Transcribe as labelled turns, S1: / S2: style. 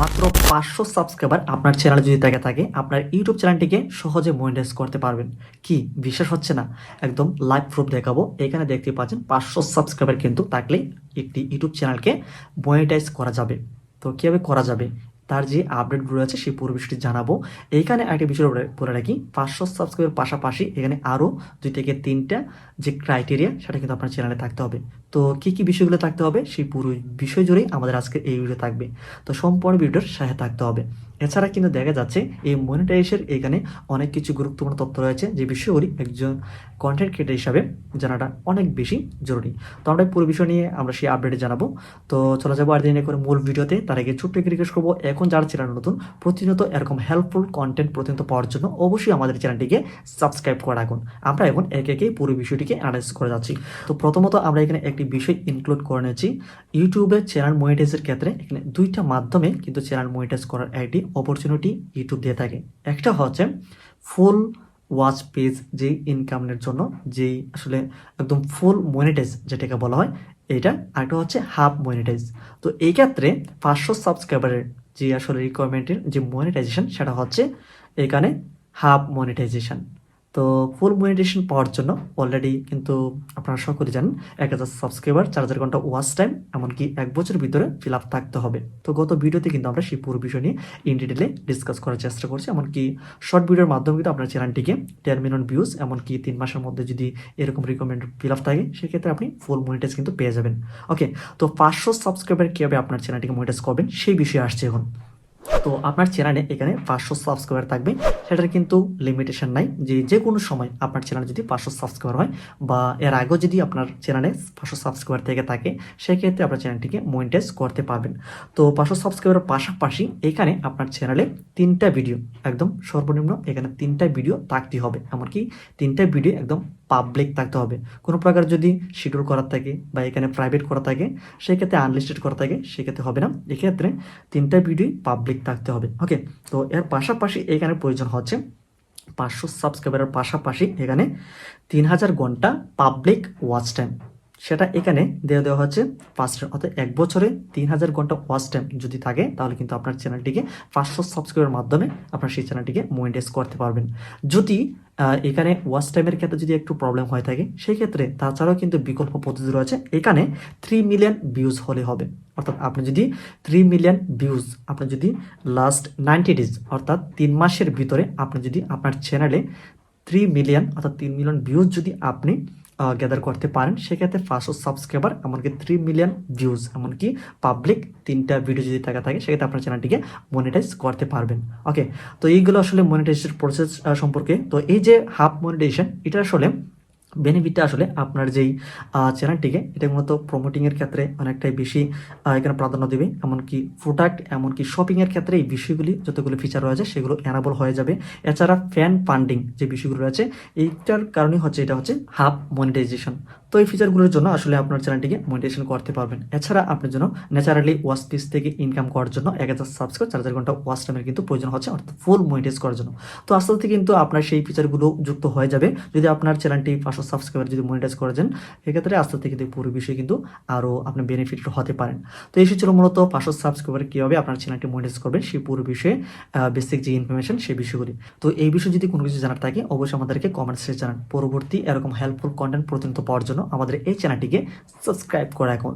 S1: মাত্র 500 সাবস্ক্রাইবার আপনার চ্যানেলে যদি থাকে আপনার ইউটিউব চ্যানেলটিকে সহজে মনিটাইজ করতে পারবেন। কি বিশ্বাস হচ্ছে না? একদম লাইভ প্রুফ দেখাবো। এখানে দেখতে পাচ্ছেন 500 সাবস্ক্রাইবার কিন্তু থাকলেই একটি ইউটিউব চ্যানেলকে মনিটাইজ করা যাবে। তো কীভাবে করা যাবে তার যে আপডেটগুলো আছে সেই পুরো বিষয়টি জানাবো। এইখানে একটা বিষয় বলে রাখি, 500 সাবস্ক্রাইবার পাশাপাশি এখানে আরও 2 থেকে 3টা যে ক্রাইটেরিয়া সেটা কিন্তু আপনার চ্যানেলে থাকতে হবে। তো কী কী বিষয়গুলো থাকতে হবে সেই পুরো বিষয় জুড়েই আমাদের আজকের এই ভিডিও থাকবে। তো সম্পূর্ণ ভিডিওর সাথে থাকতে হবে। এছাড়া কিন্তু দেখা যাচ্ছে এই মনিটাইজেশন এখানে অনেক কিছু গুরুত্বপূর্ণ তথ্য রয়েছে যে বিষয়গুলি একজন কন্টেন্ট ক্রিয়েটর হিসাবে জানাটা অনেক বেশি জরুরি। তো আমরা পুরো বিষয় নিয়ে আমরা সেই আপডেটে জানাবো। তো চলে যাবো আর দিনে করে মূল ভিডিওতে। তার আগে ছোট্ট একটি রিকোয়েস্ট করবো, এখন যারা চ্যানেল নতুন প্রতিনিয়ত এরকম হেল্পফুল কন্টেন্ট প্রতিনিয়ত পাওয়ার জন্য অবশ্যই আমাদের চ্যানেলটিকে সাবস্ক্রাইব করে রাখুন। আমরা এখন একে একে পুরো বিষয়টিকে অ্যানালাইজ করে যাচ্ছি। তো প্রথমত আমরা এখানে একটি বিষয় ইনক্লুড করে নিয়েছি। ইউটিউবে চ্যানেল মনিটাইজের ক্ষেত্রে এখানে 2টা মাধ্যমে কিন্তু চ্যানেল মনিটাইজ করার একটি অপরচুনিটি ইউটিউব দিয়ে থাকে। একটা হচ্ছে ফুল ওয়াচ পেজ যেই ইনকামের জন্য, যেই আসলে একদম ফুল মনিটাইজ যেটাকে বলা হয় এইটা। আরেকটা হচ্ছে হাফ মনিটাইজ। তো এই ক্ষেত্রে 500 সাবস্ক্রাইবারের যে আসলে রিকোয়ারমেন্টের যে মনিটাইজেশন সেটা হচ্ছে এখানে হাফ মনিটাইজেশন। তো ফুল মনিটাইজেশন পাওয়ার জন্য অলরেডি কিন্তু আপনারা সকলে জানেন 1000 সাবস্ক্রাইবার, 4000 ঘন্টা ওয়াচ টাইম, এমনকি 1 বছরের ভিতরে ফিল আপ থাকতে হবে। তো গত ভিডিওতে কিন্তু আমরা সেই পুরো বিষয় নিয়ে ইন ডিটেলে ডিসকাস করার চেষ্টা করছি। এমনকি শর্ট ভিডিওর মাধ্যমে কিন্তু আপনার চ্যানেলটিকে 10 মিলিয়ন ভিউজ এমনকি 3 মাসের মধ্যে যদি এরকম রিকমেন্ড ফিল আপ থাকে সেক্ষেত্রে আপনি ফুল মনিটাইজ কিন্তু পেয়ে যাবেন। ওকে, তো 500 সাবস্ক্রাইবার কীভাবে আপনার চ্যানেলটিকে মনিটাইজ করবেন সেই বিষয়ে আসছে এখন। তো আপনার চ্যানেলে এখানে 500 সাবস্ক্রাইবার থাকবে, সেটার কিন্তু লিমিটেশন নাই যে যে কোনো সময় আপনার চ্যানেলে যদি 500 সাবস্ক্রাইবার হয় বা এর আগেও যদি আপনার চ্যানেলে 500 সাবস্ক্রাইবার থেকে থাকে সেক্ষেত্রে আপনার চ্যানেলটিকে মনিটাইজ করতে পারবেন। তো 500 সাবস্ক্রাইবারের পাশাপাশি এখানে আপনার চ্যানেলে 3টা ভিডিও, একদম সর্বনিম্ন এখানে 3টা ভিডিও থাকতে হবে, এমনকি 3টা ভিডিও একদম পাবলিক থাকতে হবে। কোনো প্রকার যদি শিডিউল করা থাকে বা এখানে প্রাইভেট করা থাকে সেক্ষেত্রে আনলিস্টেড করা থাকে সেক্ষেত্রে হবে না। এক্ষেত্রে 3টা ভিডিও পাবলিক থাকতে হবে। ওকে, তো এর পাশাপাশি এখানে প্রয়োজন হচ্ছে 500 সাবস্ক্রাইবারের পাশাপাশি এখানে 3000 ঘন্টা পাবলিক ওয়াচ টাইম, সেটা এখানে দেওয়া হচ্ছে ফার্স্ট, অর্থাৎ 1 বছরে 3000 ঘন্টা ওয়াচ টাইম যদি থাকে তাহলে কিন্তু আপনার চ্যানেলটিকে 500 সাবস্ক্রাইবের মাধ্যমে আপনার সেই চ্যানেলটিকে মনিটাইজ করতে পারবেন। যদি এখানে ওয়াচ টাইমের ক্ষেত্রে যদি একটু প্রবলেম হয়ে থাকে সেই ক্ষেত্রে তাছাড়াও কিন্তু বিকল্প পদ্ধতি রয়েছে। এখানে 3 মিলিয়ন ভিউজ হলে হবে, অর্থাৎ আপনি যদি 3 মিলিয়ন ভিউজ আপনি যদি লাস্ট 90 ডেজ অর্থাৎ 3 মাসের ভিতরে আপনি যদি আপনার চ্যানেলে 3 মিলিয়ন অর্থাৎ 3 মিলিয়ন ভিউজ যদি আপনি গ্যাদার করতে পারেন সেক্ষেত্রে 500 সাবস্ক্রাইবার এমনকি 3 মিলিয়ন ভিউজ এমনকি পাবলিক 3টা ভিডিও যদি থাকে সেক্ষেত্রে আপনার চ্যানেলটিকে মনিটাইজ করতে পারবেন। ওকে, তো এইগুলো আসলে মনিটাইজেশন প্রসেস সম্পর্কে। তো এই যে হাফ মনিটাইজেশন এটা আসলে বেনিফিটটা আসলে আপনার যেই চ্যানেলটিকে এটা মূলত প্রমোটিংয়ের ক্ষেত্রে অনেকটাই বেশি এখানে প্রাধান্য দেবে, এমনকি প্রোডাক্ট এমনকি শপিংয়ের ক্ষেত্রে এই বিষয়গুলি যতগুলো ফিচার রয়েছে সেগুলো এনাবল হয়ে যাবে। এছাড়া ফ্যান ফান্ডিং যে বিষয়গুলো রয়েছে এইটার কারণে হচ্ছে এটা হচ্ছে হাফ মনিটাইজেশন। তো এই ফিচারগুলোর জন্য আসলে আপনার চ্যানেলটিকে মনিটাইজেশন করতে পারবেন। এছাড়া আপনার জন্য ন্যাচারালি ওয়াচ পিস থেকে ইনকাম করার জন্য 1000 সাবস্ক্রাইব 4000 ঘন্টা ওয়াচ টাইমের কিন্তু প্রয়োজন হচ্ছে, অর্থাৎ ফুল মনিটাইজ করার জন্য। তো আস্তে আস্তে কিন্তু আপনার সেই ফিচারগুলো যুক্ত হয়ে যাবে যদি আপনার চ্যানেলটি 500 সাবস্ক্রাইবার যদি মনিটাইজ করে দেন এক্ষেত্রে আস্তে আস্তে কিন্তু পুরো বিষয়ে কিন্তু আরও আপনি বেনিফিট হতে পারেন। তো এই ছিল মূলত 500 সাবস্ক্রাইবার কীভাবে আপনার চ্যানেলটি মনিটাইজ করবেন সেই পুরো বিষয়ে বেসিক যে ইনফরমেশন সেই বিষয়গুলি। তো এই বিষয়ে যদি কোনো কিছু জানার থাকে অবশ্যই আমাদেরকে কমেন্টসে জানান। পরবর্তী এরকম হেল্পফুল কন্টেন্ট প্রতিনিয়ত পাওয়ার জন্য আমাদের এই চ্যানেলটিকে সাবস্ক্রাইব করে রাখুন।